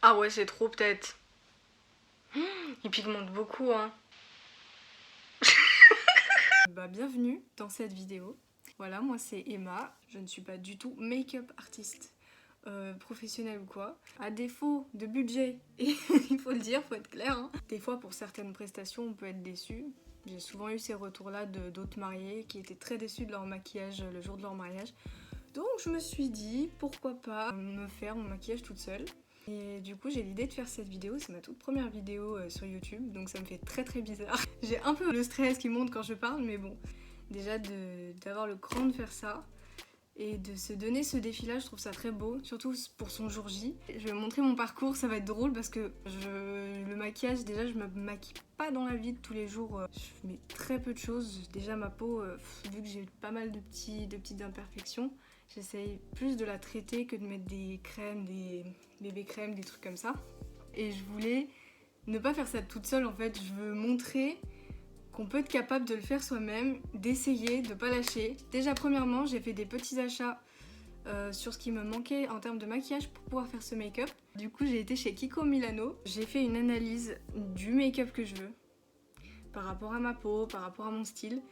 Ah ouais, c'est trop peut-être. Il pigmente beaucoup, hein. Bienvenue dans cette vidéo. Voilà, moi c'est Emma. Je ne suis pas du tout make-up artiste professionnelle ou quoi. À défaut de budget, et il faut le dire, faut être clair, hein. Des fois, pour certaines prestations, on peut être déçu. J'ai souvent eu ces retours-là d'autres mariés qui étaient très déçus de leur maquillage le jour de leur mariage. Donc je me suis dit, pourquoi pas me faire mon maquillage toute seule. Et du coup j'ai l'idée de faire cette vidéo, c'est ma toute première vidéo sur YouTube, donc ça me fait très bizarre. J'ai un peu le stress qui monte quand je parle, mais bon, déjà d'avoir le cran de faire ça et de se donner ce défi-là, je trouve ça très beau, surtout pour son jour J. Je vais montrer mon parcours, ça va être drôle parce que le maquillage, déjà je me maquille pas dans la vie de tous les jours, je mets très peu de choses. Déjà ma peau, vu que j'ai pas mal de petites imperfections, j'essaye plus de la traiter que de mettre des crèmes, des bébé crèmes, des trucs comme ça. Et je voulais ne pas faire ça toute seule en fait, je veux montrer qu'on peut être capable de le faire soi-même, d'essayer, de pas lâcher. Déjà premièrement, j'ai fait des petits achats sur ce qui me manquait en termes de maquillage pour pouvoir faire ce make-up. Du coup, j'ai été chez Kiko Milano. J'ai fait une analyse du make-up que je veux, par rapport à ma peau, par rapport à mon style.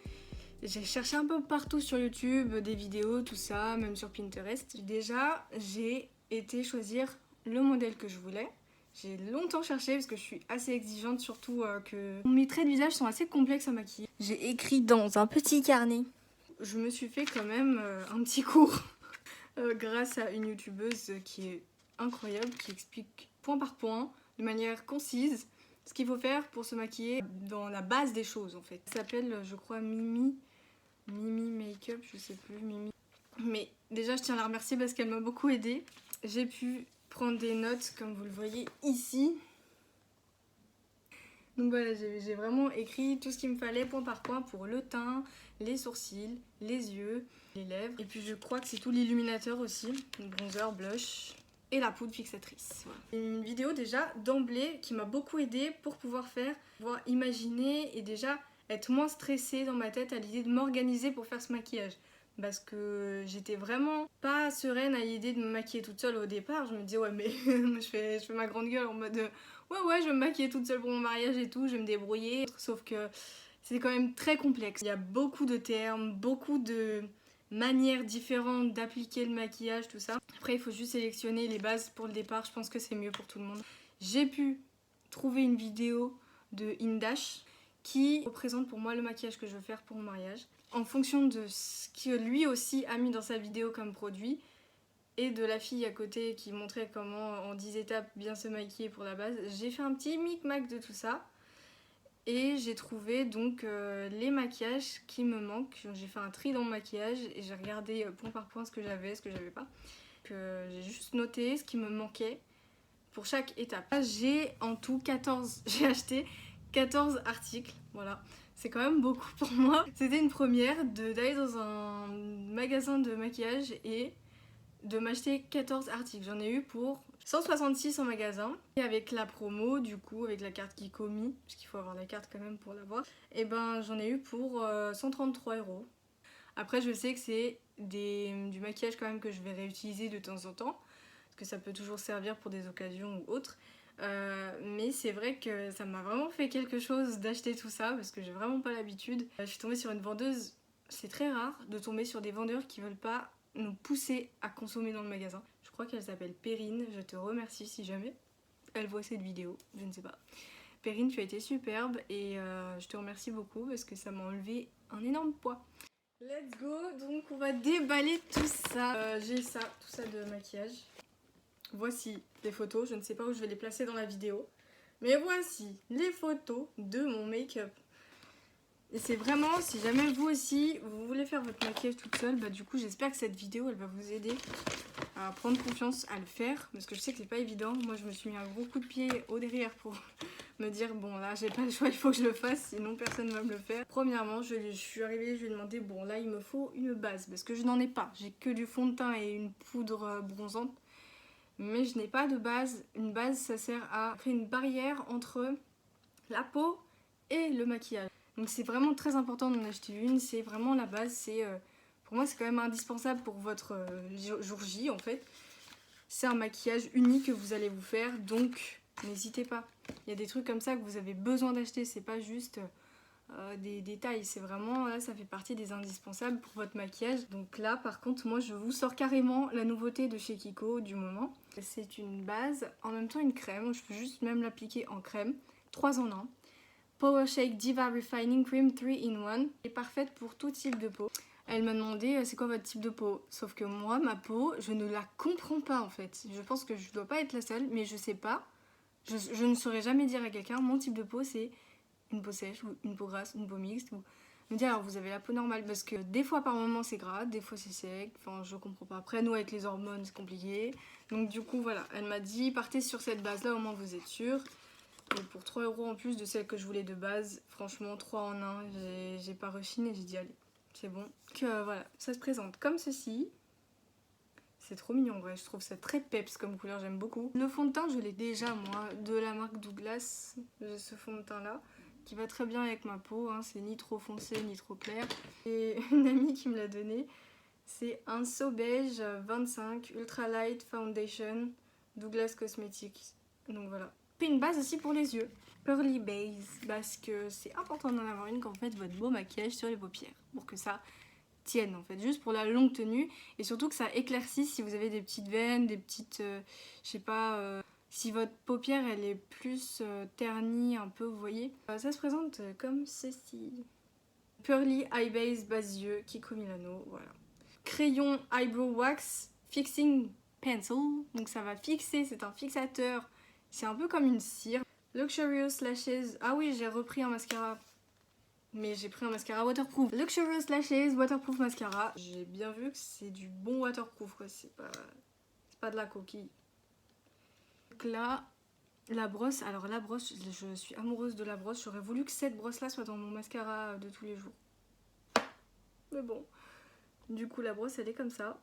J'ai cherché un peu partout sur YouTube, des vidéos, tout ça, même sur Pinterest. Déjà, j'ai été choisir le modèle que je voulais. J'ai longtemps cherché parce que je suis assez exigeante, surtout que mes traits de visage sont assez complexes à maquiller. J'ai écrit dans un petit carnet. Je me suis fait quand même un petit cours grâce à une youtubeuse qui est incroyable, qui explique point par point, de manière concise, ce qu'il faut faire pour se maquiller dans la base des choses en fait. Elle s'appelle, je crois, Mimi Make-up, je sais plus, Mimi. Mais déjà, je tiens à la remercier parce qu'elle m'a beaucoup aidée. J'ai pu prendre des notes, comme vous le voyez ici. Donc voilà, j'ai vraiment écrit tout ce qu'il me fallait point par point pour le teint, les sourcils, les yeux, les lèvres. Et puis je crois que c'est tout l'illuminateur aussi, le bronzer, blush et la poudre fixatrice. Voilà. Une vidéo déjà d'emblée qui m'a beaucoup aidée pour pouvoir imaginer et déjà être moins stressée dans ma tête à l'idée de m'organiser pour faire ce maquillage. Parce que j'étais vraiment pas sereine à l'idée de me maquiller toute seule au départ. Je me disais ouais mais je fais ma grande gueule en mode ouais je vais me maquiller toute seule pour mon mariage et tout, je vais me débrouiller. Sauf que c'est quand même très complexe. Il y a beaucoup de termes, beaucoup de manières différentes d'appliquer le maquillage, tout ça. Après il faut juste sélectionner les bases pour le départ, je pense que c'est mieux pour tout le monde. J'ai pu trouver une vidéo de Indash qui représente pour moi le maquillage que je veux faire pour mon mariage. En fonction de ce que lui aussi a mis dans sa vidéo comme produit et de la fille à côté qui montrait comment en 10 étapes bien se maquiller pour la base, j'ai fait un petit micmac de tout ça et j'ai trouvé donc les maquillages qui me manquent. J'ai fait un tri dans mon maquillage et j'ai regardé point par point ce que j'avais pas. J'ai juste noté ce qui me manquait pour chaque étape. J'ai en tout 14, j'ai acheté 14 articles, voilà. C'est quand même beaucoup pour moi. C'était une première d'aller dans un magasin de maquillage et de m'acheter 14 articles. J'en ai eu pour 166 en magasin. Et avec la promo, du coup, avec la carte Kikomi, parce qu'il faut avoir la carte quand même pour l'avoir, et ben j'en ai eu pour 133 €. Après, je sais que c'est du maquillage quand même que je vais réutiliser de temps en temps, parce que ça peut toujours servir pour des occasions ou autres. Mais c'est vrai que ça m'a vraiment fait quelque chose d'acheter tout ça parce que j'ai vraiment pas l'habitude. Je suis tombée sur une vendeuse, c'est très rare de tomber sur des vendeurs qui veulent pas nous pousser à consommer dans le magasin. Je crois qu'elle s'appelle Perrine, je te remercie si jamais elle voit cette vidéo, je ne sais pas. Perrine, tu as été superbe et je te remercie beaucoup parce que ça m'a enlevé un énorme poids. Let's go, donc on va déballer tout ça. J'ai ça, tout ça de maquillage. Voici les photos, je ne sais pas où je vais les placer dans la vidéo. Mais voici les photos de mon make-up. Et c'est vraiment, si jamais vous aussi, vous voulez faire votre maquillage toute seule, bah du coup j'espère que cette vidéo elle va vous aider à prendre confiance à le faire. Parce que je sais que c'est pas évident. Moi je me suis mis un gros coup de pied au derrière pour me dire bon là j'ai pas le choix, il faut que je le fasse, sinon personne ne va me le faire. Premièrement je suis arrivée, je lui ai demandé bon là il me faut une base parce que je n'en ai pas. J'ai que du fond de teint et une poudre bronzante. Mais je n'ai pas de base. Une base, ça sert à créer une barrière entre la peau et le maquillage. Donc c'est vraiment très important d'en acheter une. C'est vraiment la base. Pour moi, c'est quand même indispensable pour votre jour J en fait. c'est un maquillage unique que vous allez vous faire, donc n'hésitez pas. Il y a des trucs comme ça que vous avez besoin d'acheter, c'est pas juste des détails, c'est vraiment, là ça fait partie des indispensables pour votre maquillage. Donc là par contre moi je vous sors carrément la nouveauté de chez Kiko du moment. C'est une base, en même temps une crème, je peux juste même l'appliquer en crème, 3 en 1. Power Shake Diva Refining Cream 3 in 1, est parfaite pour tout type de peau. Elle m'a demandé c'est quoi votre type de peau, sauf que moi ma peau je ne la comprends pas en fait. Je pense que je dois pas être la seule, mais je sais pas, je ne saurais jamais dire à quelqu'un mon type de peau c'est une peau sèche ou une peau grasse, une peau mixte, ou me dire alors vous avez la peau normale, parce que des fois par moment c'est gras, des fois c'est sec, enfin je comprends pas. Après nous avec les hormones c'est compliqué, donc du coup voilà, elle m'a dit partez sur cette base là, au moins vous êtes sûr. Et pour 3 € en plus de celle que je voulais de base, franchement 3 en 1, j'ai pas rechigné, j'ai dit allez, c'est bon. Donc voilà, ça se présente comme ceci. C'est trop mignon en vrai, je trouve ça très peps comme couleur, j'aime beaucoup. Le fond de teint je l'ai déjà moi, de la marque Douglas, j'ai ce fond de teint là, qui va très bien avec ma peau, hein. C'est ni trop foncé ni trop clair. Et une amie qui me l'a donné, c'est un So Beige 25 Ultra Light Foundation Douglas Cosmetics, donc voilà. Puis une base aussi pour les yeux, Pearly Base, parce que c'est important d'en avoir une quand vous faites votre beau maquillage sur les paupières, pour que ça tienne en fait, juste pour la longue tenue, et surtout que ça éclaircisse si vous avez des petites veines, des petites, je sais pas, si votre paupière elle est plus ternie un peu, vous voyez. Ça se présente comme ceci. Pearly Eye Base yeux, Kiko Milano, voilà. Crayon Eyebrow Wax Fixing Pencil, donc ça va fixer, c'est un fixateur, c'est un peu comme une cire. Luxurious Lashes, ah oui j'ai repris un mascara, mais j'ai pris un mascara waterproof. Luxurious Lashes Waterproof Mascara, j'ai bien vu que c'est du bon waterproof quoi, c'est pas de la coquille. Donc là, la brosse, alors la brosse, je suis amoureuse de la brosse, j'aurais voulu que cette brosse là soit dans mon mascara de tous les jours. Mais bon, du coup la brosse elle est comme ça.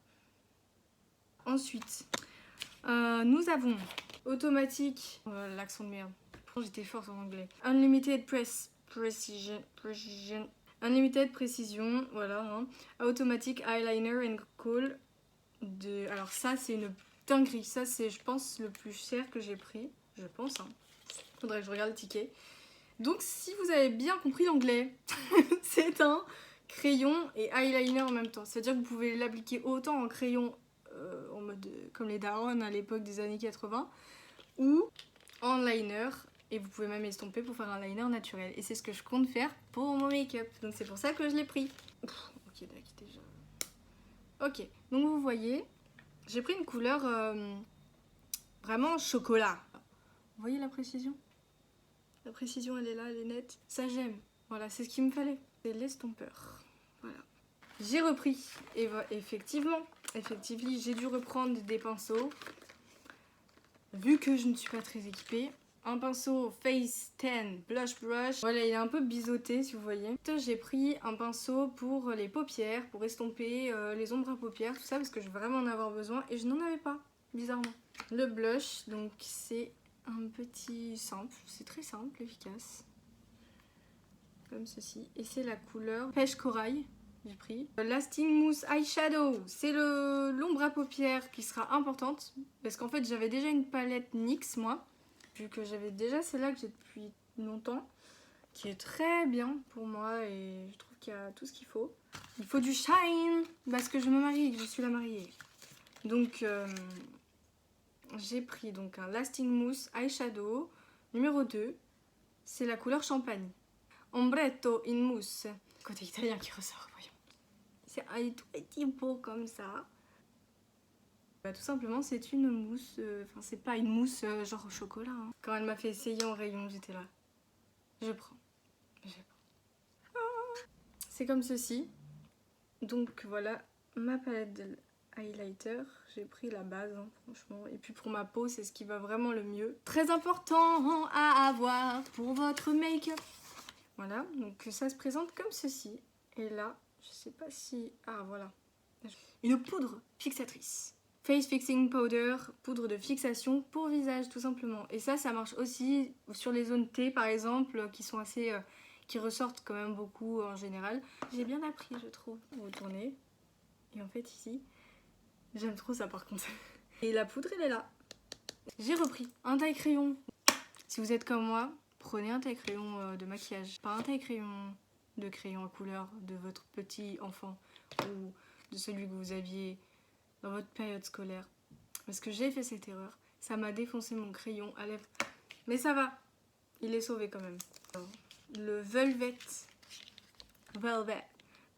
Ensuite, nous avons automatique, l'accent de merde, j'étais forte en anglais. Unlimited Precision, Unlimited Precision, voilà, hein. Automatic Eyeliner and Kohl. Alors ça c'est une dinguerie, ça c'est je pense le plus cher que j'ai pris, je pense, hein. Faudrait que je regarde le ticket. Donc si vous avez bien compris l'anglais, c'est un crayon et eyeliner en même temps. C'est-à-dire que vous pouvez l'appliquer autant en crayon en mode comme les darons à l'époque des années 80 ou en liner, et vous pouvez même estomper pour faire un liner naturel. Et c'est ce que je compte faire pour mon make-up. Donc c'est pour ça que je l'ai pris. Ok, d'accord, déjà. Ok, donc vous voyez, j'ai pris une couleur vraiment chocolat. Vous voyez la précision? La précision elle est là, elle est nette. Ça j'aime. Voilà, c'est ce qu'il me fallait. C'est l'estompeur. Voilà. J'ai repris, et effectivement, j'ai dû reprendre des pinceaux, vu que je ne suis pas très équipée. Un pinceau Face 10 Blush Brush, voilà il est un peu biseauté si vous voyez. J'ai pris un pinceau pour les paupières, pour estomper les ombres à paupières, tout ça, parce que je vais vraiment en avoir besoin, et je n'en avais pas, bizarrement. Le blush, donc c'est un petit simple, c'est très simple, efficace, comme ceci, et c'est la couleur Pêche Corail. J'ai pris Lasting Mousse Eyeshadow, c'est l'ombre à paupières qui sera importante parce qu'en fait j'avais déjà une palette NYX moi, vu que j'avais déjà celle-là que j'ai depuis longtemps, qui est très bien pour moi et je trouve qu'il y a tout ce qu'il faut. Il faut du shine parce que je me marie et que je suis la mariée. Donc j'ai pris donc un Lasting Mousse Eyeshadow numéro 2, c'est la couleur champagne. Ombretto in mousse, côté italien qui ressort, voyons. C'est un tout petit pot comme ça. Bah, tout simplement c'est une mousse, enfin c'est pas une mousse genre au chocolat, hein. Quand elle m'a fait essayer en rayon j'étais là, je prends. C'est comme ceci. Donc voilà ma palette de highlighter, j'ai pris la base hein, franchement, et puis pour ma peau c'est ce qui va vraiment le mieux. Très important à avoir pour votre make-up. Voilà, donc ça se présente comme ceci, et là je sais pas si... Ah voilà, une poudre fixatrice. Face Fixing Powder, poudre de fixation pour visage tout simplement. Et ça marche aussi sur les zones T par exemple, qui sont assez... qui ressortent quand même beaucoup en général. J'ai bien appris je trouve, à retourner. Et en fait ici, j'aime trop ça par contre. Et la poudre, elle est là. J'ai repris un taille-crayon. Si vous êtes comme moi, prenez un taille-crayon de maquillage. Pas un taille-crayon de crayon à couleur de votre petit enfant ou de celui que vous aviez dans votre période scolaire. Parce que j'ai fait cette erreur. Ça m'a défoncé mon crayon à lèvres. Mais ça va. Il est sauvé quand même. Alors, le Velvet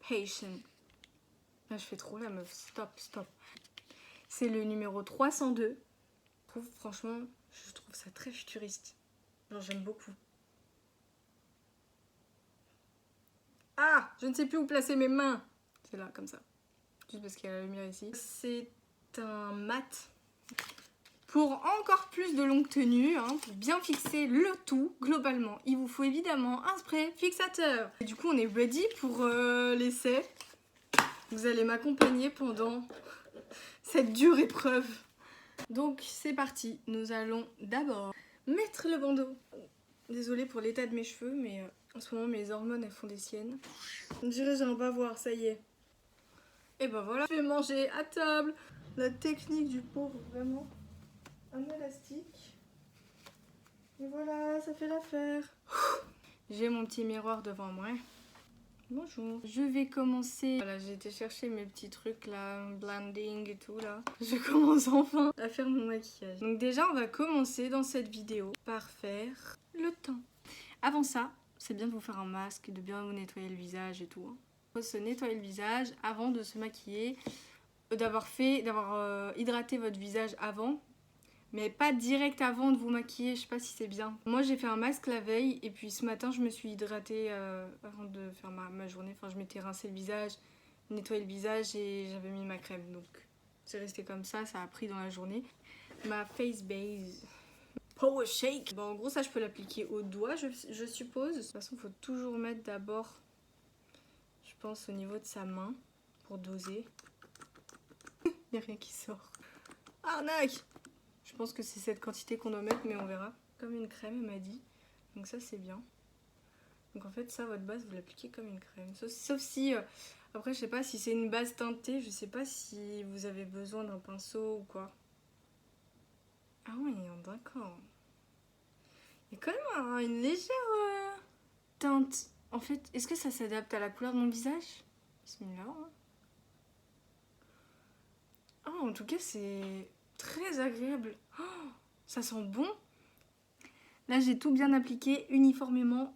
Patient. Là, je fais trop la meuf. Stop. C'est le numéro 302. Franchement, je trouve ça très futuriste. Genre, j'aime beaucoup. Ah, je ne sais plus où placer mes mains. C'est là, comme ça. Juste parce qu'il y a la lumière ici. C'est un mat. Pour encore plus de longue tenue, hein, pour bien fixer le tout, globalement, il vous faut évidemment un spray fixateur. Et du coup, on est ready pour l'essai. Vous allez m'accompagner pendant cette dure épreuve. Donc, c'est parti. Nous allons d'abord mettre le bandeau. Désolée pour l'état de mes cheveux, mais en ce moment, mes hormones, elles font des siennes. On dirait j'ai un bavoir, ça y est. Et ben voilà, je vais manger à table. La technique du pauvre, vraiment. Un élastique. Et voilà, ça fait l'affaire. J'ai mon petit miroir devant moi. Bonjour. Je vais commencer. Voilà, j'ai été chercher mes petits trucs là, blending et tout là. Je commence enfin à faire mon maquillage. Donc déjà, on va commencer dans cette vidéo par faire le teint. Avant ça, c'est bien de vous faire un masque, de bien vous nettoyer le visage et tout. Il faut se nettoyer le visage avant de se maquiller, d'avoir hydraté votre visage avant. Mais pas direct avant de vous maquiller, je sais pas si c'est bien. Moi j'ai fait un masque la veille et puis ce matin je me suis hydratée avant de faire ma journée. Enfin je m'étais rincé le visage, nettoyé le visage et j'avais mis ma crème. Donc c'est resté comme ça a pris dans la journée. Ma face base Power Shake. Bon en gros ça je peux l'appliquer au doigt je suppose. De toute façon il faut toujours mettre d'abord, je pense au niveau de sa main pour doser. Il n'y a rien qui sort. Arnaque! Je pense que c'est cette quantité qu'on doit mettre, mais on verra. Comme une crème, elle m'a dit. Donc ça, c'est bien. Donc en fait, ça, votre base, vous l'appliquez comme une crème. Sauf si... après, je sais pas si c'est une base teintée. Je sais pas si vous avez besoin d'un pinceau ou quoi. Ah oui, d'accord. Il y a quand même une légère teinte. En fait, est-ce que ça s'adapte à la couleur de mon visage? Bismillah. Ah, en tout cas, c'est très agréable. Oh, ça sent bon. Là, j'ai tout bien appliqué uniformément.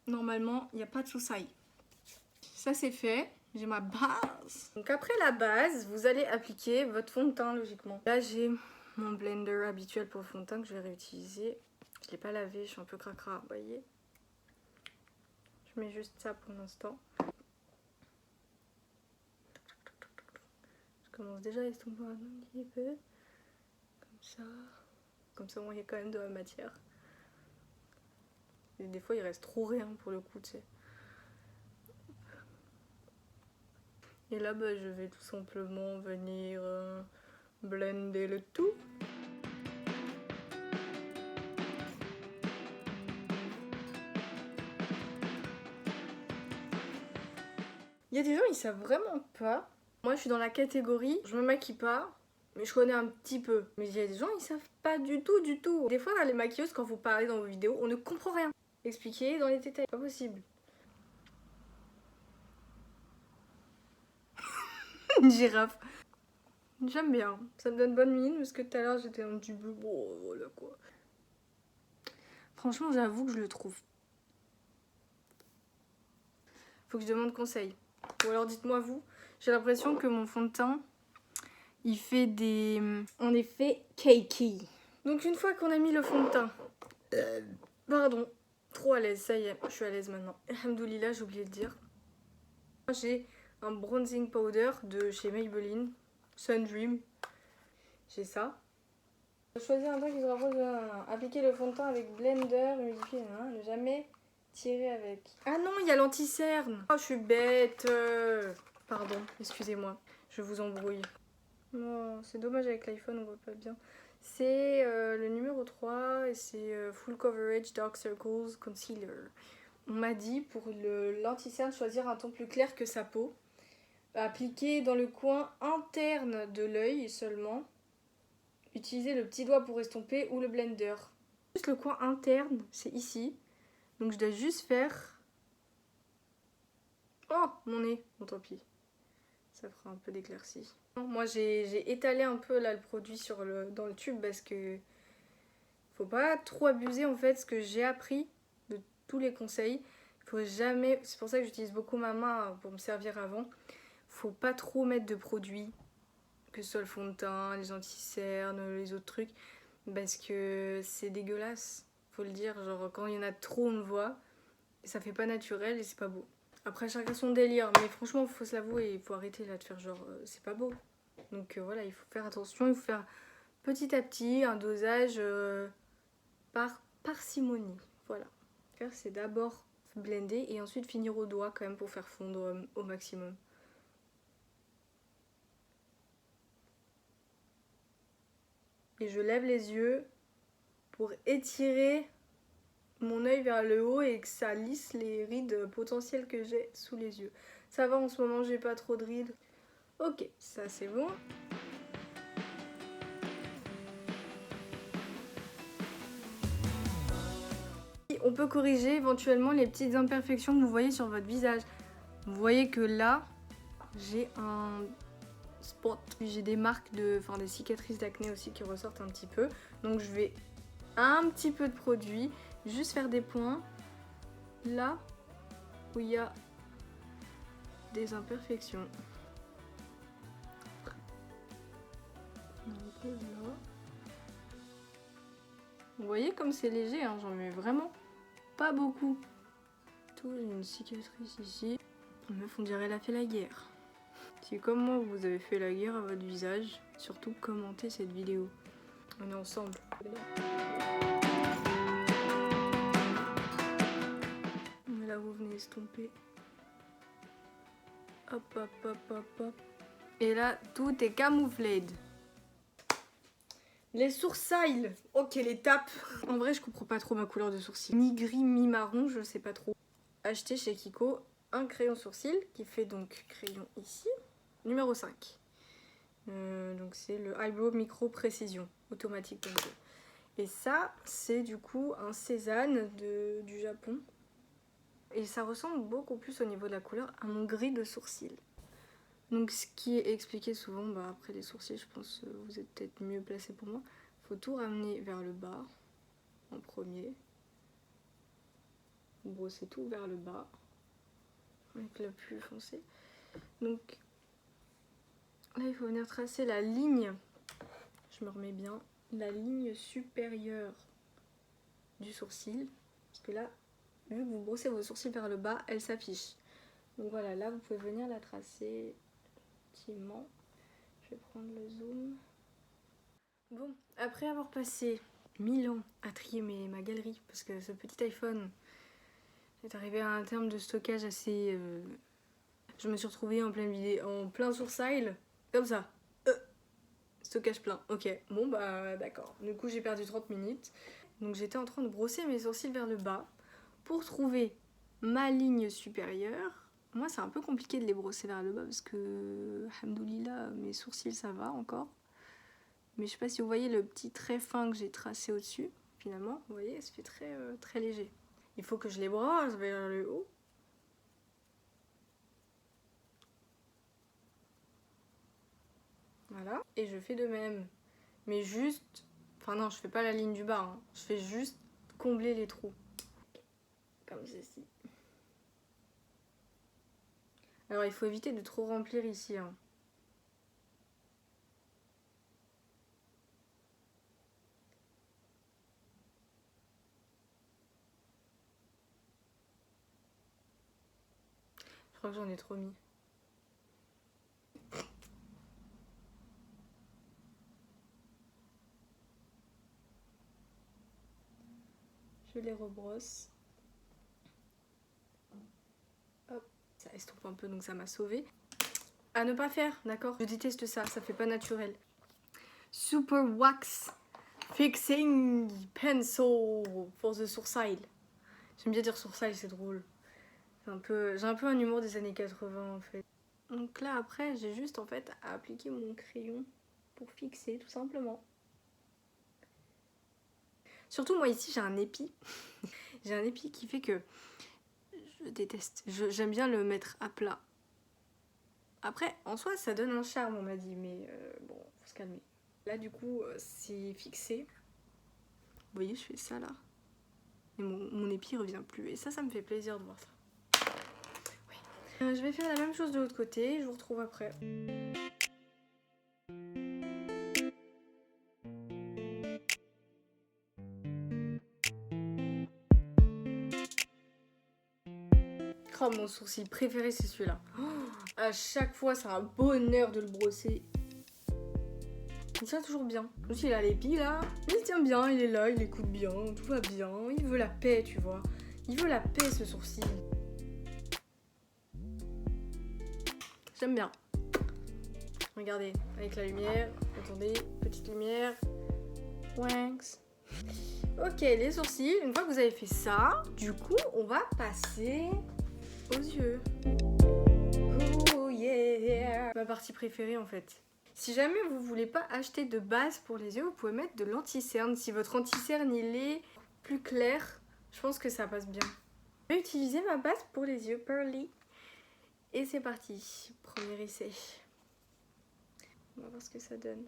Normalement, il n'y a pas de souci. Ça, c'est fait. J'ai ma base. Donc après la base, vous allez appliquer votre fond de teint, logiquement. Là, j'ai mon blender habituel pour le fond de teint que je vais réutiliser. Je ne l'ai pas lavé, je suis un peu cracra, vous voyez. Je mets juste ça pour l'instant. Je commence déjà à estomper un petit peu. Comme ça. Comme ça, il y a quand même de la matière. Et des fois, il reste trop rien pour le coup, tu sais. Et là, bah, je vais tout simplement venir blender le tout. Il y a des gens, ils savent vraiment pas. Moi, je suis dans la catégorie, je me maquille pas, mais je connais un petit peu. Mais il y a des gens, ils savent pas du tout. Des fois, dans les maquilleuses, quand vous parlez dans vos vidéos, on ne comprend rien. Expliquez dans les détails, pas possible. Une girafe. J'aime bien, ça me donne bonne mine parce que tout à l'heure j'étais un petit peu bon, voilà quoi. Franchement, j'avoue que je le trouve. Faut que je demande conseil. Ou alors dites-moi vous. J'ai l'impression que mon fond de teint, il fait des... en effet, cakey. Donc une fois qu'on a mis le fond de teint... Pardon, trop à l'aise, ça y est, je suis à l'aise maintenant. Alhamdoulilah, j'ai oublié de dire. J'ai un bronzing powder de chez Maybelline, Sundream. J'ai ça. Choisir un teint qui se rapproche de... Appliquer le fond de teint avec blender, humidifier, ne jamais tirer avec. Ah non, il y a l'anti-cerne. Oh, je suis bête. Pardon, excusez-moi, je vous embrouille. Oh, c'est dommage avec l'iPhone, on voit pas bien. C'est le numéro 3 et c'est Full Coverage Dark Circles Concealer. On m'a dit pour l'anti-cerne choisir un ton plus clair que sa peau. appliquer dans le coin interne de l'œil seulement. Utilisez le petit doigt pour estomper ou le blender. Juste le coin interne, c'est ici. Donc je dois juste faire... Oh, mon nez. Bon, tant pis. Ça fera un peu d'éclaircie. Moi, j'ai étalé un peu là le produit dans le tube parce que faut pas trop abuser en fait. Ce que j'ai appris de tous les conseils, faut jamais... C'est pour ça que j'utilise beaucoup ma main pour me servir avant. Faut pas trop mettre de produits, que ce soit le fond de teint, les anti-cernes, les autres trucs, parce que c'est dégueulasse. Faut le dire, genre quand il y en a trop, on le voit. Et ça fait pas naturel et c'est pas beau. Après, chacun son délire, mais franchement, faut se l'avouer, il faut arrêter là de faire genre, c'est pas beau. Donc voilà, il faut faire attention, il faut faire petit à petit un dosage par parcimonie. Voilà. Faire, c'est d'abord blender et ensuite finir au doigt quand même pour faire fondre au maximum. Et je lève les yeux pour étirer mon œil vers le haut et que ça lisse les rides potentielles que j'ai sous les yeux. Ça va, en ce moment j'ai pas trop de rides. Ok, ça c'est bon. On peut corriger éventuellement les petites imperfections que vous voyez sur votre visage. Vous voyez que là, j'ai un spot. J'ai des marques enfin des cicatrices d'acné aussi qui ressortent un petit peu. Donc je vais un petit peu de produit, juste faire des points là où il y a des imperfections. Un peu là. Vous voyez comme c'est léger, hein, j'en mets vraiment pas beaucoup. Tout, j'ai une cicatrice ici. Meuf, on dirait elle a fait la guerre. Si comme moi vous avez fait la guerre à votre visage, surtout commentez cette vidéo. On est ensemble. Mais là vous venez estomper. Hop hop hop hop hop. Et là tout est camouflé. Les sourcils. Ok, les tapes. En vrai je comprends pas trop ma couleur de sourcil. Mi gris, mi marron, je sais pas trop. Acheté chez Kiko un crayon sourcil qui fait donc crayon ici. Numéro 5. Donc c'est le Eyebrow Micro Précision, automatique donc. Et ça, c'est du coup un Cézanne du Japon. Et ça ressemble beaucoup plus au niveau de la couleur à mon gris de sourcil. Donc ce qui est expliqué souvent, après les sourcils, je pense que vous êtes peut-être mieux placé pour moi. Faut tout ramener vers le bas en premier. Brosser tout vers le bas avec le plus foncé. Donc là, il faut venir tracer la ligne. Je me remets bien. La ligne supérieure du sourcil. Parce que là, vu que vous brossez vos sourcils vers le bas, elle s'affiche. Donc voilà, là, vous pouvez venir la tracer gentiment. Je vais prendre le zoom. Bon, après avoir passé 1000 ans à trier ma galerie, parce que ce petit iPhone est arrivé à un terme de stockage assez... Je me suis retrouvée en plein sourcil, comme ça. Stockage plein. Ok, bon d'accord. Du coup j'ai perdu 30 minutes. Donc j'étais en train de brosser mes sourcils vers le bas pour trouver ma ligne supérieure. Moi c'est un peu compliqué de les brosser vers le bas parce que, alhamdoulilah, mes sourcils ça va encore. Mais je sais pas si vous voyez le petit trait fin que j'ai tracé au-dessus. Finalement, vous voyez, ça fait très léger. Il faut que je les brosse vers le haut. Voilà. Et je fais de même. Mais juste... Enfin non, je fais pas la ligne du bas. Hein. Je fais juste combler les trous. Comme ceci. Alors il faut éviter de trop remplir ici. Hein. Je crois que j'en ai trop mis. Je les rebrosse. Hop, ça estompe un peu donc ça m'a sauvée. À ne pas faire, d'accord? Je déteste ça, ça fait pas naturel. Super Wax Fixing Pencil for the sourcil. J'aime bien dire sourcil, c'est drôle. J'ai un peu un humour des années 80 en fait. Donc là après j'ai juste en fait à appliquer mon crayon pour fixer tout simplement. Surtout moi ici j'ai un épi. J'ai un épi qui fait que je déteste. J'aime bien le mettre à plat. Après en soi ça donne un charme on m'a dit mais bon faut se calmer. Là du coup c'est fixé. Vous voyez je fais ça là. Et mon épi revient plus. Et ça me fait plaisir de voir ça. Oui. Je vais faire la même chose de l'autre côté. Je vous retrouve après. Oh, mon sourcil préféré, c'est celui-là. Oh, à chaque fois, c'est un bonheur de le brosser. Il tient toujours bien. Aussi, il a l'épi là. Mais il tient bien, il est là, il écoute bien, tout va bien. Il veut la paix, tu vois. Il veut la paix, ce sourcil. J'aime bien. Regardez, avec la lumière. Attendez, petite lumière. Wanks. Ok, les sourcils. Une fois que vous avez fait ça, du coup, on va passer aux yeux. Oh yeah! Ma partie préférée en fait. Si jamais vous voulez pas acheter de base pour les yeux, vous pouvez mettre de l'anti-cerne. Si votre anti-cerne il est plus clair, je pense que ça passe bien. Je vais utiliser ma base pour les yeux, Pearly. Et c'est parti. Premier essai. On va voir ce que ça donne.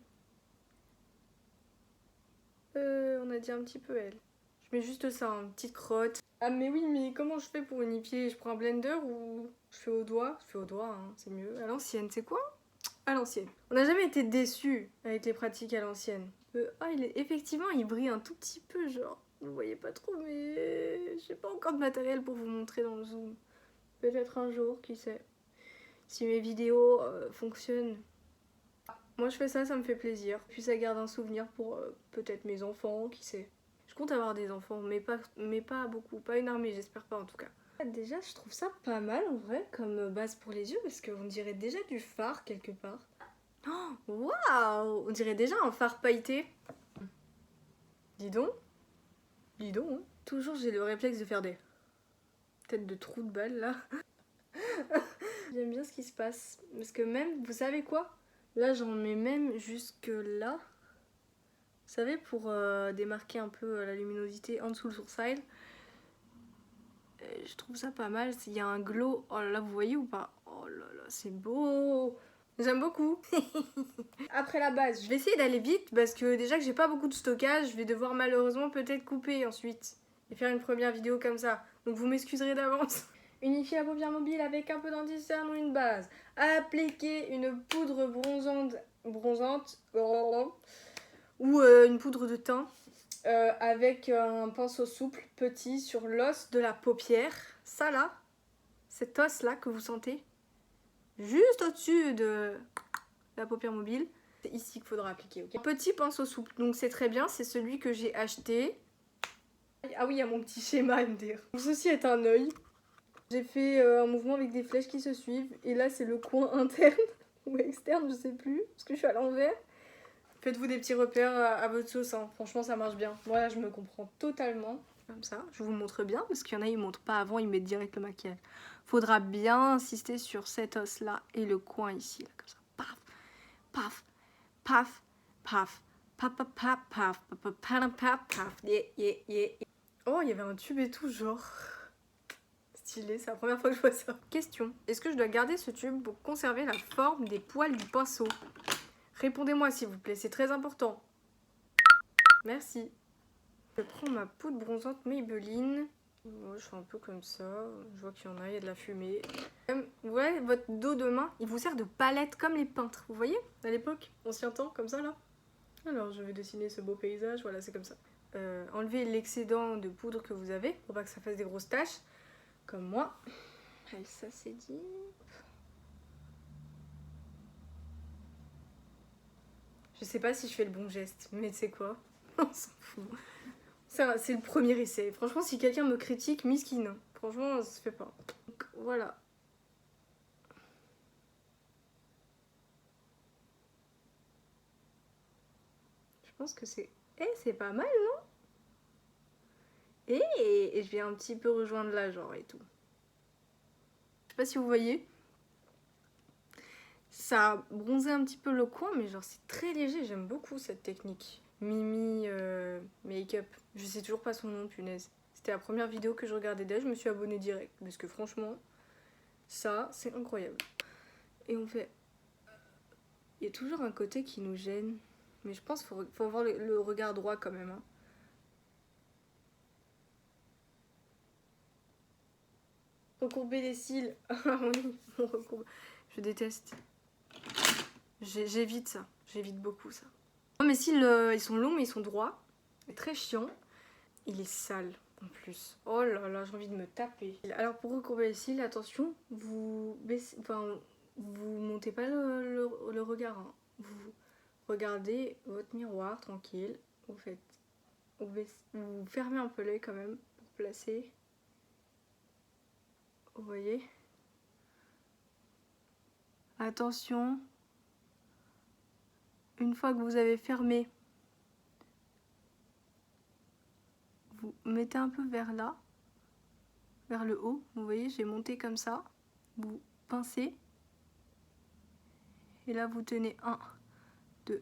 On a dit un petit peu elle. Je mets juste ça, une petite crotte. Ah mais oui, mais comment je fais pour unifier? Je prends un blender ou je fais au doigt? Je fais au doigt, hein, c'est mieux. À l'ancienne, c'est quoi? À l'ancienne. On n'a jamais été déçus avec les pratiques à l'ancienne. Effectivement, il brille un tout petit peu, genre. Vous voyez pas trop, mais j'ai pas encore de matériel pour vous montrer dans le zoom. Peut-être un jour, qui sait. Si mes vidéos fonctionnent. Moi je fais ça, ça me fait plaisir. Puis ça garde un souvenir pour peut-être mes enfants, qui sait. Je compte avoir des enfants, mais pas beaucoup. Pas une armée, j'espère pas en tout cas. Déjà, je trouve ça pas mal en vrai comme base pour les yeux parce qu'on dirait déjà du fard quelque part. Oh, waouh! On dirait déjà un fard pailleté. Dis donc. Dis donc. Hein. Toujours j'ai le réflexe de faire des têtes de trous de balles là. J'aime bien ce qui se passe. Parce que même, vous savez quoi? Là, j'en mets même jusque là. Vous savez, pour démarquer un peu la luminosité en dessous le sourcil. Je trouve ça pas mal. Il y a un glow. Oh là là, vous voyez ou pas? Oh là là, c'est beau. J'aime beaucoup. Après la base, je vais essayer d'aller vite parce que déjà que j'ai pas beaucoup de stockage, je vais devoir malheureusement peut-être couper ensuite et faire une première vidéo comme ça. Donc vous m'excuserez d'avance. Unifier la paupière mobile avec un peu d'anti-cerne ou une base. Appliquer une poudre bronzante ou une poudre de teint avec un pinceau souple petit sur l'os de la paupière. Ça là, cet os là que vous sentez, juste au-dessus de la paupière mobile. C'est ici qu'il faudra appliquer. Okay. Petit pinceau souple, donc c'est très bien, c'est celui que j'ai acheté. Ah oui, il y a mon petit schéma MDR. Ceci est un œil. J'ai fait un mouvement avec des flèches qui se suivent. Et là, c'est le coin interne ou externe, je sais plus, parce que je suis à l'envers. Faites-vous des petits repères à votre sauce, hein. Franchement, ça marche bien. Moi, là, je me comprends totalement. Comme ça, je vous montre bien, parce qu'il y en a, ils montrent pas avant, ils mettent direct le maquillage. Faudra bien insister sur cet os-là et le coin ici, là, comme ça. Paf, paf, paf, paf, paf, paf, paf, paf, paf, paf, paf, paf, yeah. Oh, il y avait un tube et tout, genre... Stylé, c'est la première fois que je vois ça. Question, est-ce que je dois garder ce tube pour conserver la forme des poils du pinceau? Répondez-moi s'il vous plaît, c'est très important. Merci. Je prends ma poudre bronzante Maybelline. Moi, je fais un peu comme ça. Je vois qu'il y en a, il y a de la fumée. Vous voyez, votre dos de main, il vous sert de palette comme les peintres. Vous voyez, à l'époque, ancien temps, comme ça là. Alors, je vais dessiner ce beau paysage. Voilà, c'est comme ça. Enlevez l'excédent de poudre que vous avez pour pas que ça fasse des grosses taches. Comme moi. Allez, ça c'est dit. Je sais pas si je fais le bon geste, mais tu sais quoi? On s'en fout. C'est le premier essai. Franchement, si quelqu'un me critique, miskine. Franchement, ça se fait pas. Donc, voilà. Je pense que c'est... Eh, c'est pas mal, non? Et je viens un petit peu rejoindre là, genre, et tout. Je sais pas si vous voyez. Ça a bronzé un petit peu le coin, mais genre c'est très léger, j'aime beaucoup cette technique. Mimi Make-up, je sais toujours pas son nom, punaise. C'était la première vidéo que je regardais d'elle, je me suis abonnée direct, parce que franchement, ça, c'est incroyable. Et on fait... Il y a toujours un côté qui nous gêne, mais je pense qu'il faut avoir le regard droit quand même. Hein. Recourber les cils, ah oui, on recourbe. Je déteste. J'évite ça, j'évite beaucoup ça. Non, mes cils, ils sont longs mais ils sont droits. C'est très chiant. Il est sale en plus. Oh là là, j'ai envie de me taper. Alors pour recourber les cils, attention, vous baissez, enfin, vous montez pas le regard. Hein. Vous regardez votre miroir tranquille. Vous faites, vous fermez un peu l'œil quand même pour placer. Vous voyez? Attention. Une fois que vous avez fermé, vous mettez un peu vers là, vers le haut. Vous voyez, j'ai monté comme ça. Vous pincez. Et là, vous tenez 1, 2,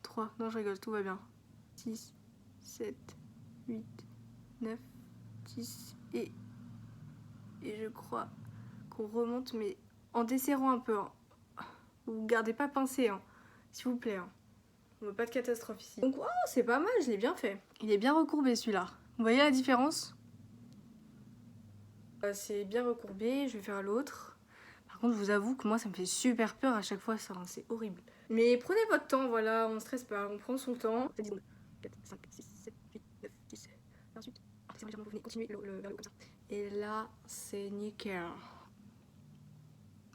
3. Non, je rigole, tout va bien. 6, 7, 8, 9, 10. Et je crois qu'on remonte, mais en desserrant un peu. Hein. Vous gardez pas pincé, hein, s'il vous plaît. Hein. On veut pas de catastrophe ici. Donc, oh, c'est pas mal, je l'ai bien fait. Il est bien recourbé celui-là. Vous voyez la différence? C'est bien recourbé, je vais faire l'autre. Par contre, je vous avoue que moi, ça me fait super peur à chaque fois, ça, hein, c'est horrible. Mais prenez votre temps, voilà, on ne stresse pas, on prend son temps. 10 secondes. 4, 5, 6, 7, 8, 9, 10, 28. C'est légèrement, vous venez continuer vers le haut comme ça. Et là, c'est nickel.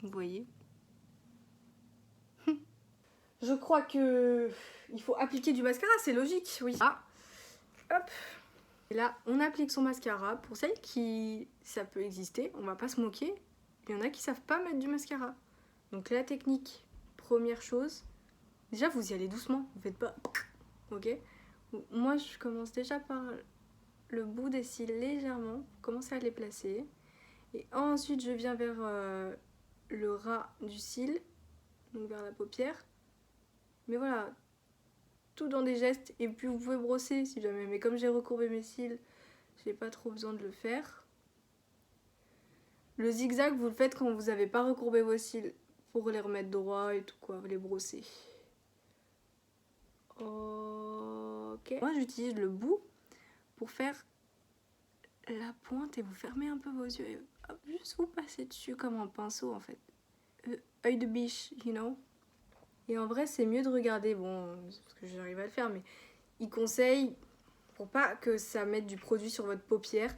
Vous voyez? Je crois que il faut appliquer du mascara, c'est logique, oui. Ah, hop. Et là, on applique son mascara. Pour celles qui... ça peut exister, on va pas se moquer. Il y en a qui savent pas mettre du mascara. Donc la technique, première chose, déjà vous y allez doucement, vous faites pas... Ok? Moi je commence déjà par le bout des cils légèrement, commencer à les placer. Et ensuite je viens vers le ras du cil, donc vers la paupière. Mais voilà, tout dans des gestes. Et puis vous pouvez brosser si jamais. Mais comme j'ai recourbé mes cils, j'ai pas trop besoin de le faire. Le zigzag, vous le faites quand vous n'avez pas recourbé vos cils pour les remettre droits et tout quoi, les brosser. Ok. Moi j'utilise le bout pour faire la pointe et vous fermez un peu vos yeux et hop, juste vous passez dessus comme un pinceau en fait. Œil de biche, you know. Et en vrai c'est mieux de regarder, bon, parce que j'arrive à le faire, mais il conseille pour pas que ça mette du produit sur votre paupière.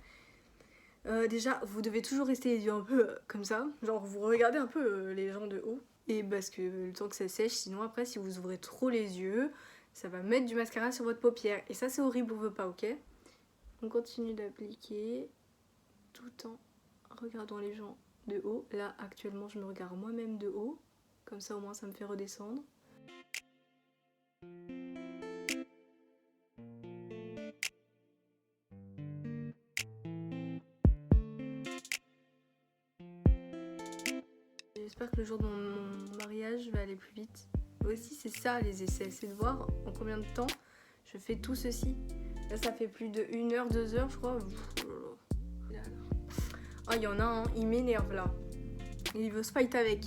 Déjà, vous devez toujours rester les yeux un peu comme ça. Genre, vous regardez un peu les gens de haut. Et parce que le temps que ça sèche, sinon après, si vous ouvrez trop les yeux, ça va mettre du mascara sur votre paupière. Et ça, c'est horrible, on veut pas, ok? On continue d'appliquer tout en regardant les gens de haut. Là, actuellement, je me regarde moi-même de haut. Comme ça, au moins, ça me fait redescendre. J'espère que le jour de mon mariage va aller plus vite. Aussi, c'est ça les essais, c'est de voir en combien de temps je fais tout ceci. Là, ça fait plus de 1 heure, 2 heures, je crois. Ah, il y en a un, il m'énerve là. Il veut se fight avec.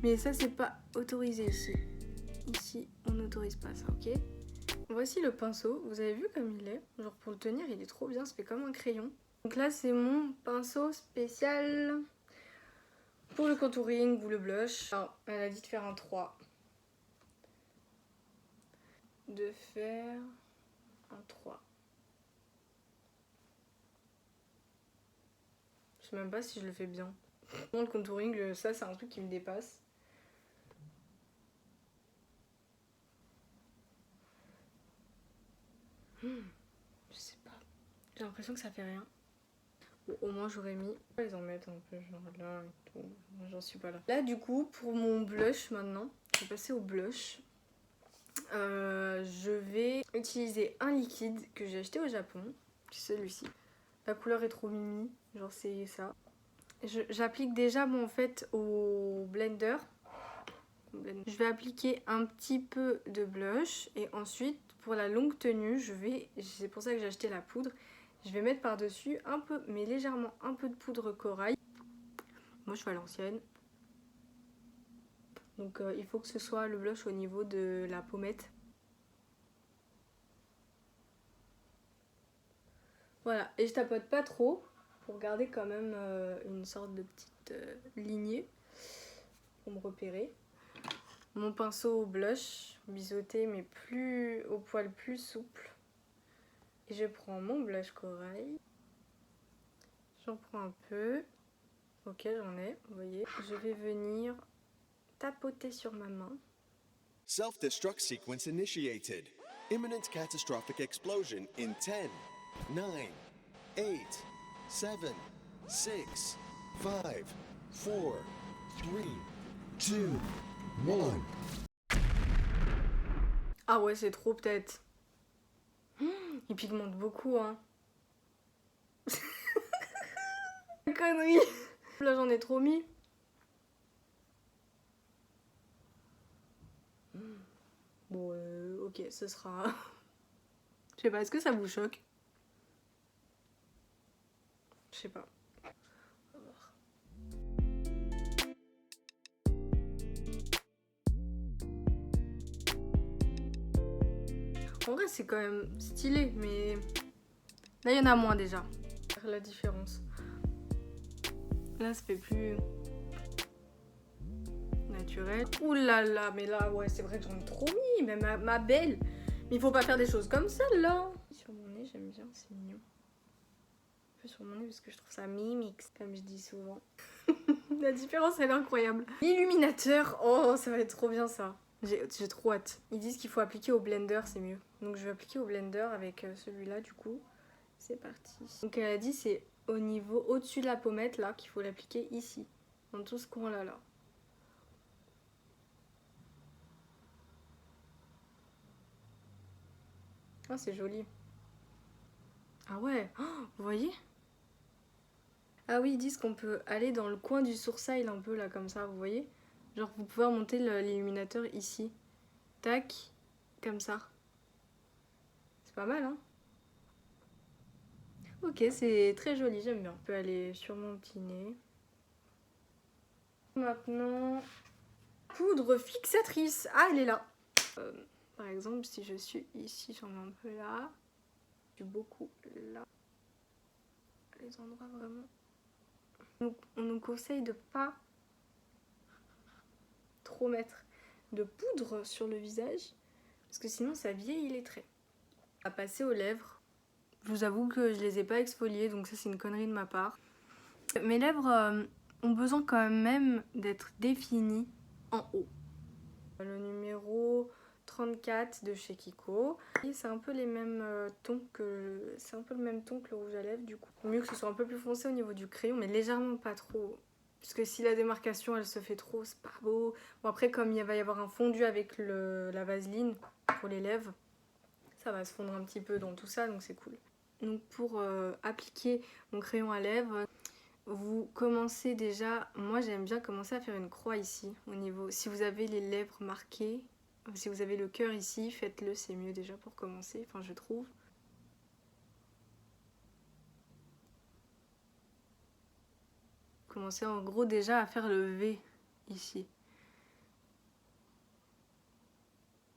Mais ça, c'est pas autorisé ici. Ici, on n'autorise pas ça, ok? Voici le pinceau. Vous avez vu comme il est? Genre, pour le tenir, il est trop bien. Ça fait comme un crayon. Donc là, c'est mon pinceau spécial pour le contouring ou le blush. Alors, elle a dit de faire un 3. De faire un 3. Je sais même pas si je le fais bien. Bon, le contouring, ça c'est un truc qui me dépasse. Je sais pas. J'ai l'impression que ça fait rien. Bon, au moins j'aurais mis. Ils en mettent un peu genre là et tout. Moi j'en suis pas là. Là du coup pour mon blush maintenant, je vais passer au blush. Je vais utiliser un liquide que j'ai acheté au Japon. C'est celui-ci. La couleur est trop mimi. Genre c'est ça. j'applique déjà en fait au blender. Je vais appliquer un petit peu de blush et ensuite pour la longue tenue, c'est pour ça que j'ai acheté la poudre, je vais mettre par-dessus un peu, mais légèrement un peu de poudre corail. Moi je suis à l'ancienne. Donc il faut que ce soit le blush au niveau de la pommette. Voilà, et je tapote pas trop pour garder quand même une sorte de petite lignée pour me repérer. Mon pinceau au blush, biseauté mais plus au poil plus souple. Et je prends mon blush corail. J'en prends un peu. Ok, j'en ai, vous voyez. Je vais venir tapoter sur ma main. Self-destruct sequence initiated. Imminent catastrophic explosion in 10, 9, 8, 7, 6, 5, 4, 3, 2, 1. Ah ouais, c'est trop peut-être. Il pigmente beaucoup, hein. Connerie. Là, j'en ai trop mis. Bon, ok, ce sera... Je sais pas, est-ce que ça vous choque? Je sais pas. On va voir. En vrai, c'est quand même stylé, mais... Là, il y en a moins déjà. La différence. Là, ça fait plus... naturel. Ouh là là, mais là, ouais, c'est vrai que j'en ai trop mis, mais ma belle. Mais il faut pas faire des choses comme ça, là. Sur mon nez, j'aime bien, c'est mignon. Un peu sur mon nez parce que je trouve ça mimix, comme je dis souvent. La différence, elle est incroyable. L'illuminateur, oh, ça va être trop bien, ça. J'ai trop hâte. Ils disent qu'il faut appliquer au blender, c'est mieux. Donc je vais appliquer au blender avec celui-là, du coup. C'est parti. Donc elle a dit c'est au niveau, au-dessus de la pommette, là, qu'il faut l'appliquer ici. Dans tout ce coin-là, là. Ah, c'est joli. Ah ouais, oh, vous voyez? Ah oui, ils disent qu'on peut aller dans le coin du sourcil un peu là, comme ça, vous voyez? Genre, vous pouvez remonter l'illuminateur ici. Tac, comme ça. C'est pas mal, hein? Ok, c'est très joli, j'aime bien. On peut aller sur mon petit nez. Maintenant, poudre fixatrice. Ah, elle est là. Par exemple, si je suis ici, j'en mets un peu là. Je suis beaucoup là. Les endroits vraiment... On nous conseille de pas trop mettre de poudre sur le visage parce que sinon ça vieillit les traits. On va passer aux lèvres. Je vous avoue que je les ai pas exfoliées, donc ça c'est une connerie de ma part. Mes lèvres ont besoin quand même d'être définies en haut. Le numéro 34 de chez Kiko. C'est un peu les mêmes tons que... C'est un peu le même ton que le rouge à lèvres du coup. Mieux que ce soit un peu plus foncé au niveau du crayon, mais légèrement pas trop. Parce que si la démarcation elle se fait trop, c'est pas beau. Bon après comme il va y avoir un fondu avec la vaseline pour les lèvres, ça va se fondre un petit peu dans tout ça, donc c'est cool. Donc pour appliquer mon crayon à lèvres, vous commencez déjà, moi j'aime bien commencer à faire une croix ici, au niveau, si vous avez les lèvres marquées, si vous avez le cœur ici, faites-le, c'est mieux déjà pour commencer, enfin je trouve. Commencez en gros déjà à faire le V ici.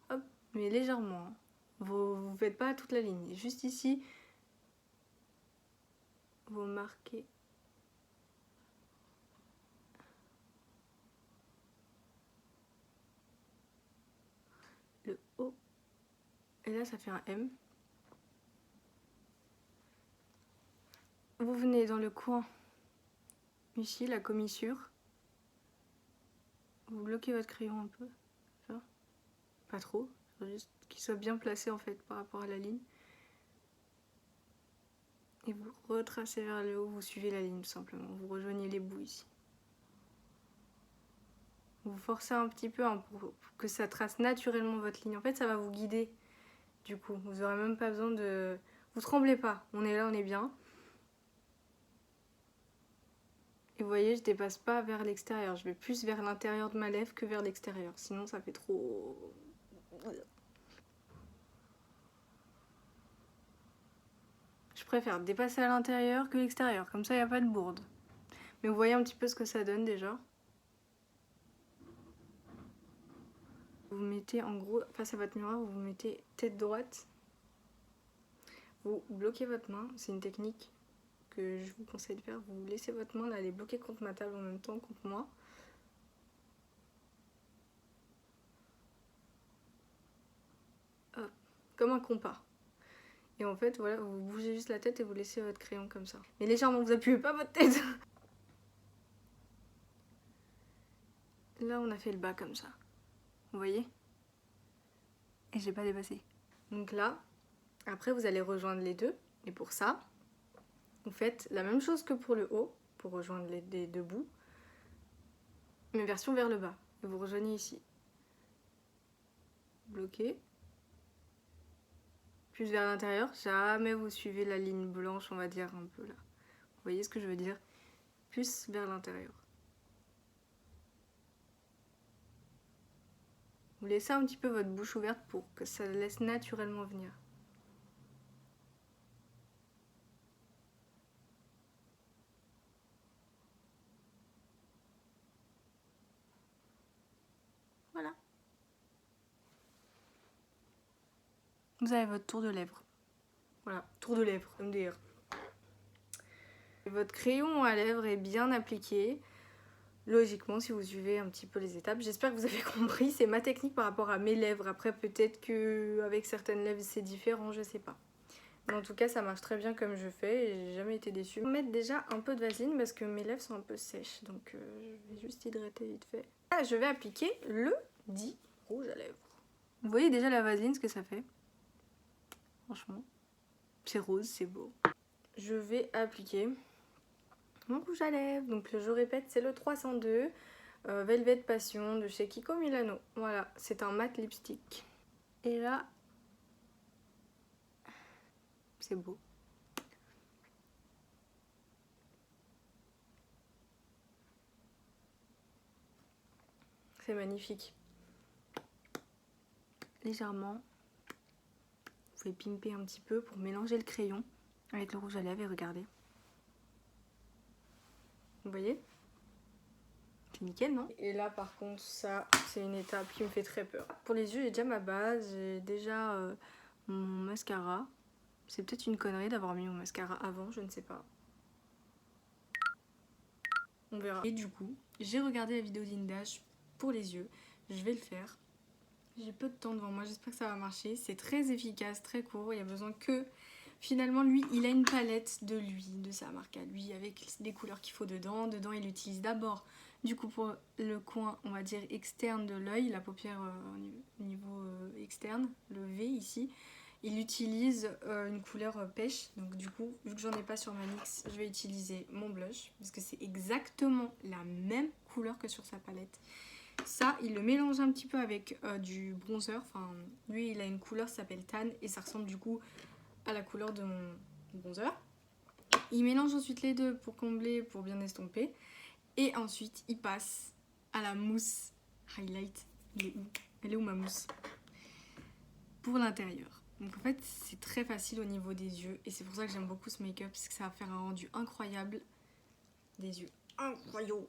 Hop, mais légèrement, hein. Vous faites pas toute la ligne, juste ici, vous marquez. Le O. Et là, ça fait un M. Vous venez dans le coin, ici, la commissure. Vous bloquez votre crayon un peu. Ça. Pas trop, juste qu'il soit bien placé en fait par rapport à la ligne. Et vous retracez vers le haut, vous suivez la ligne tout simplement. Vous rejoignez les bouts ici. Vous forcez un petit peu hein, pour que ça trace naturellement votre ligne. En fait, ça va vous guider. Du coup, vous n'aurez même pas besoin de... Vous tremblez pas. On est là, on est bien. Et vous voyez, je dépasse pas vers l'extérieur. Je vais plus vers l'intérieur de ma lèvre que vers l'extérieur. Sinon, ça fait trop... Je préfère dépasser à l'intérieur que l'extérieur. Comme ça, il n'y a pas de bourde. Mais vous voyez un petit peu ce que ça donne déjà. Vous mettez en gros, face à votre miroir, vous vous mettez tête droite. Vous bloquez votre main. C'est une technique que je vous conseille de faire. Vous laissez votre main, là, elle est bloquée contre ma table en même temps contre moi. Hop, comme un compas. Et en fait, voilà, vous bougez juste la tête et vous laissez votre crayon comme ça. Mais légèrement, vous appuyez pas votre tête. Là, on a fait le bas comme ça. Vous voyez? Et j'ai pas dépassé. Donc là, après, vous allez rejoindre les deux. Et pour ça, vous faites la même chose que pour le haut, pour rejoindre les deux bouts, mais version vers le bas. Et vous rejoignez ici. Bloqué. Plus vers l'intérieur. Jamais vous suivez la ligne blanche, on va dire, un peu là. Vous voyez ce que je veux dire? Plus vers l'intérieur. Vous laissez un petit peu votre bouche ouverte pour que ça laisse naturellement venir. Voilà. Vous avez votre tour de lèvres. Voilà, tour de lèvres, MDR. Votre crayon à lèvres est bien appliqué. Logiquement, si vous suivez un petit peu les étapes. J'espère que vous avez compris. C'est ma technique par rapport à mes lèvres. Après, peut-être qu'avec certaines lèvres, c'est différent, je sais pas. Mais en tout cas, ça marche très bien comme je fais et j'ai jamais été déçue. Je vais mettre déjà un peu de vaseline parce que mes lèvres sont un peu sèches. Donc, je vais juste hydrater vite fait. Là, je vais appliquer le dit rouge à lèvres. Vous voyez déjà la vaseline, ce que ça fait? Franchement, c'est rose, c'est beau. Je vais appliquer mon rouge à lèvres. Donc je répète, c'est le 302 Velvet Passion de chez Kiko Milano. Voilà, c'est un matte lipstick. Et là, c'est beau. C'est magnifique. Légèrement, vous pouvez pimper un petit peu pour mélanger le crayon avec le rouge à lèvres et regardez. Vous voyez? C'est nickel, non? Et là, par contre, ça, c'est une étape qui me fait très peur. Pour les yeux, j'ai déjà ma base, j'ai déjà mon mascara. C'est peut-être une connerie d'avoir mis mon mascara avant, je ne sais pas. On verra. Et du coup, j'ai regardé la vidéo d'Indash pour les yeux. Je vais le faire. J'ai peu de temps devant moi, j'espère que ça va marcher. C'est très efficace, très court. Il y a besoin que... Finalement, lui, il a une palette de lui, de sa marque à lui, avec les couleurs qu'il faut dedans. Dedans, il utilise d'abord, du coup, pour le coin, on va dire, externe de l'œil, la paupière au niveau externe, le V ici. Il utilise une couleur pêche. Donc du coup, vu que j'en ai pas sur ma NYX, je vais utiliser mon blush. Parce que c'est exactement la même couleur que sur sa palette. Ça, il le mélange un petit peu avec du bronzer. Enfin, lui, il a une couleur qui s'appelle Tan. Et ça ressemble du coup à la couleur de mon bronzer. Il mélange ensuite les deux pour combler, pour bien estomper. Et ensuite, il passe à la mousse highlight. Elle est où ma mousse? Pour l'intérieur. Donc en fait, c'est très facile au niveau des yeux. Et c'est pour ça que j'aime beaucoup ce make-up, parce que ça va faire un rendu incroyable des yeux. Incroyable.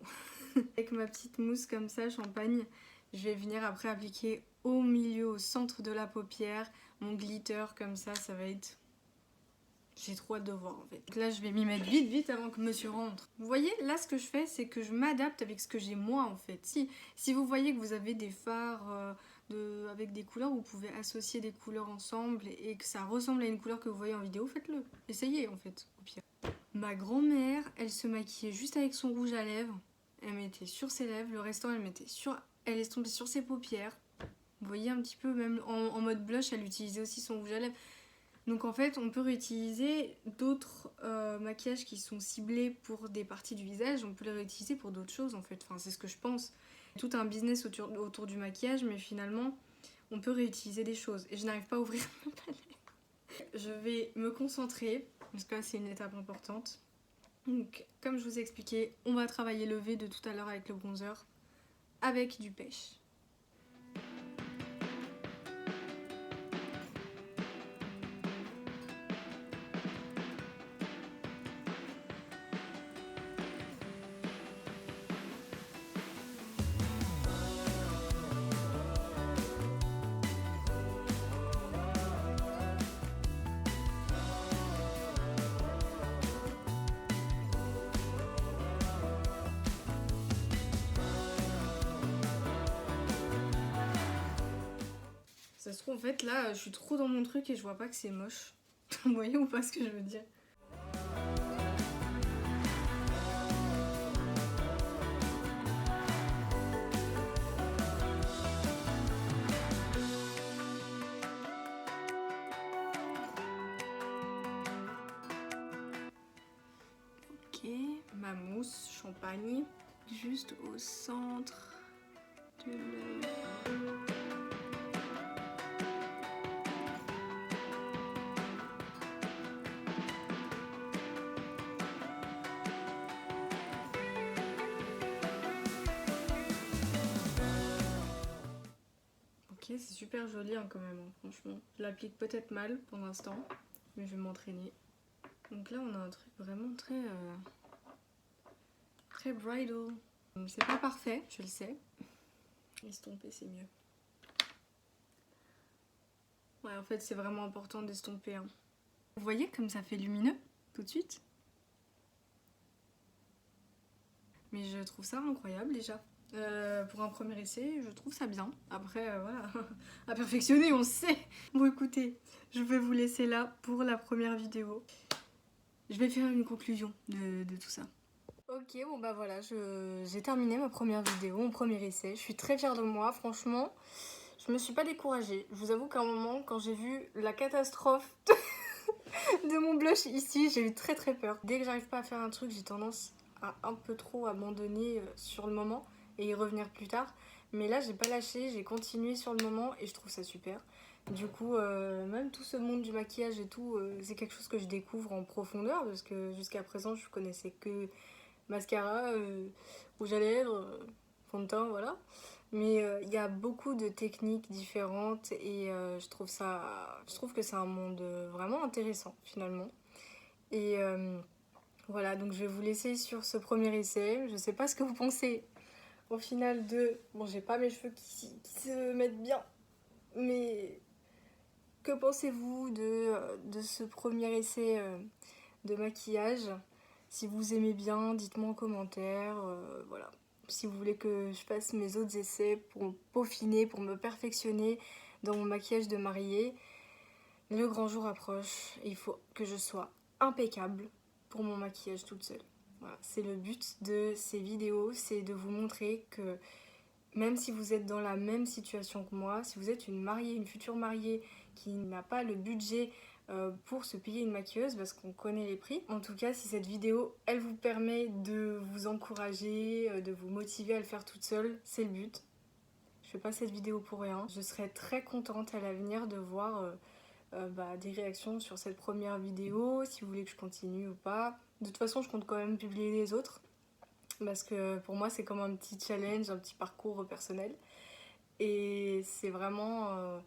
Avec ma petite mousse comme ça, champagne, je vais venir après appliquer au milieu, au centre de la paupière, mon glitter comme ça va être... J'ai trop hâte de voir en fait. Donc là, je vais m'y mettre vite avant que monsieur rentre. Vous voyez, là, ce que je fais, c'est que je m'adapte avec ce que j'ai moi en fait. Si vous voyez que vous avez des fards avec des couleurs, vous pouvez associer des couleurs ensemble et que ça ressemble à une couleur que vous voyez en vidéo, faites-le. Essayez en fait, au pire. Ma grand-mère, elle se maquillait juste avec son rouge à lèvres. Elle mettait sur ses lèvres, le restant, elle estompait sur ses paupières. Vous voyez un petit peu, même en mode blush, elle utilisait aussi son rouge à lèvres. Donc en fait, on peut réutiliser d'autres maquillages qui sont ciblés pour des parties du visage. On peut les réutiliser pour d'autres choses en fait. Enfin, c'est ce que je pense. Tout un business autour du maquillage, mais finalement, on peut réutiliser des choses. Et je n'arrive pas à ouvrir ma palette. Je vais me concentrer, parce que là, c'est une étape importante. Donc, comme je vous ai expliqué, on va travailler le V de tout à l'heure avec le bronzer, avec du pêche. Ça se trouve, en fait, là, je suis trop dans mon truc et je vois pas que c'est moche. Vous voyez ou pas ce que je veux dire? Ok, ma mousse champagne, juste au centre de l'œil. Ok, c'est super joli hein, quand même, hein, franchement. Je l'applique peut-être mal pour l'instant, mais je vais m'entraîner. Donc là, on a un truc vraiment très bridal. C'est pas parfait, je le sais. Estomper, c'est mieux. Ouais, en fait, c'est vraiment important d'estomper. Hein. Vous voyez comme ça fait lumineux tout de suite? Mais je trouve ça incroyable déjà. Pour un premier essai, je trouve ça bien. Après, voilà, à perfectionner, on sait. Bon, écoutez, je vais vous laisser là pour la première vidéo. Je vais faire une conclusion de tout ça. Ok, bon bah voilà, j'ai terminé ma première vidéo, mon premier essai. Je suis très fière de moi, franchement. Je me suis pas découragée. Je vous avoue qu'à un moment, quand j'ai vu la catastrophe de mon blush ici, j'ai eu très peur. Dès que j'arrive pas à faire un truc, j'ai tendance à un peu trop abandonner sur le moment et y revenir plus tard. Mais là, j'ai pas lâché, j'ai continué sur le moment et je trouve ça super. Du coup, même tout ce monde du maquillage et tout, c'est quelque chose que je découvre en profondeur parce que jusqu'à présent, je connaissais que mascara, rouge à lèvres, fond de teint, voilà. Mais il y a beaucoup de techniques différentes et je trouve que c'est un monde vraiment intéressant finalement. Et voilà, donc je vais vous laisser sur ce premier essai. Je sais pas ce que vous pensez au final de... Bon, j'ai pas mes cheveux qui se mettent bien, mais que pensez-vous de ce premier essai de maquillage? Si vous aimez bien, dites-moi en commentaire. Voilà. Si vous voulez que je fasse mes autres essais pour me peaufiner, pour me perfectionner dans mon maquillage de mariée, le grand jour approche et il faut que je sois impeccable pour mon maquillage toute seule. Voilà. C'est le but de ces vidéos, c'est de vous montrer que même si vous êtes dans la même situation que moi, si vous êtes une mariée, une future mariée qui n'a pas le budget pour se payer une maquilleuse parce qu'on connaît les prix. En tout cas, si cette vidéo, elle vous permet de vous encourager, de vous motiver à le faire toute seule, c'est le but. Je fais pas cette vidéo pour rien. Je serai très contente à l'avenir de voir des réactions sur cette première vidéo, si vous voulez que je continue ou pas. De toute façon, je compte quand même publier les autres parce que pour moi, c'est comme un petit challenge, un petit parcours personnel. Et c'est vraiment...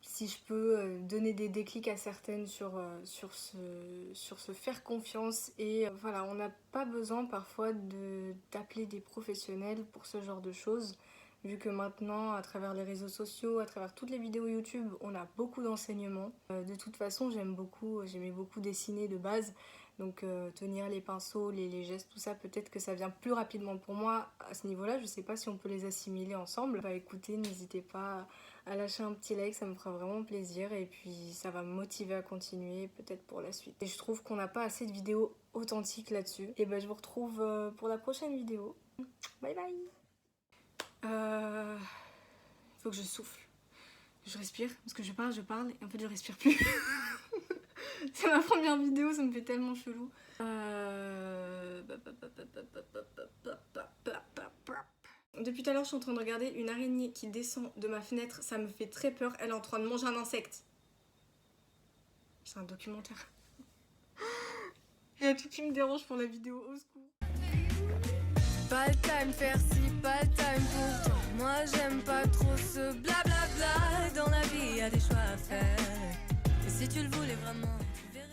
si je peux donner des déclics à certaines sur se faire confiance. Et voilà, on n'a pas besoin parfois d'appeler des professionnels pour ce genre de choses. Vu que maintenant, à travers les réseaux sociaux, à travers toutes les vidéos YouTube, on a beaucoup d'enseignements. De toute façon, j'aimais beaucoup dessiner de base. Donc tenir les pinceaux, les gestes, tout ça, peut-être que ça vient plus rapidement pour moi à ce niveau-là. Je sais pas si on peut les assimiler ensemble. Bah écoutez, n'hésitez pas à lâcher un petit like, ça me fera vraiment plaisir. Et puis ça va me motiver à continuer peut-être pour la suite. Et je trouve qu'on n'a pas assez de vidéos authentiques là-dessus. Et bah je vous retrouve pour la prochaine vidéo. Bye bye. Faut que je souffle. Je respire, parce que je parle, et en fait je respire plus. C'est ma première vidéo, ça me fait tellement chelou. Depuis tout à l'heure, je suis en train de regarder une araignée qui descend de ma fenêtre. Ça me fait très peur. Elle est en train de manger un insecte. C'est un documentaire. Il y a tout qui me dérange pour la vidéo, au secours. Pas le time faire ci, pas le time pour toi. Moi j'aime pas trop ce blablabla. Dans la vie y a des choix à faire. Et si tu le voulais vraiment, tu verrais.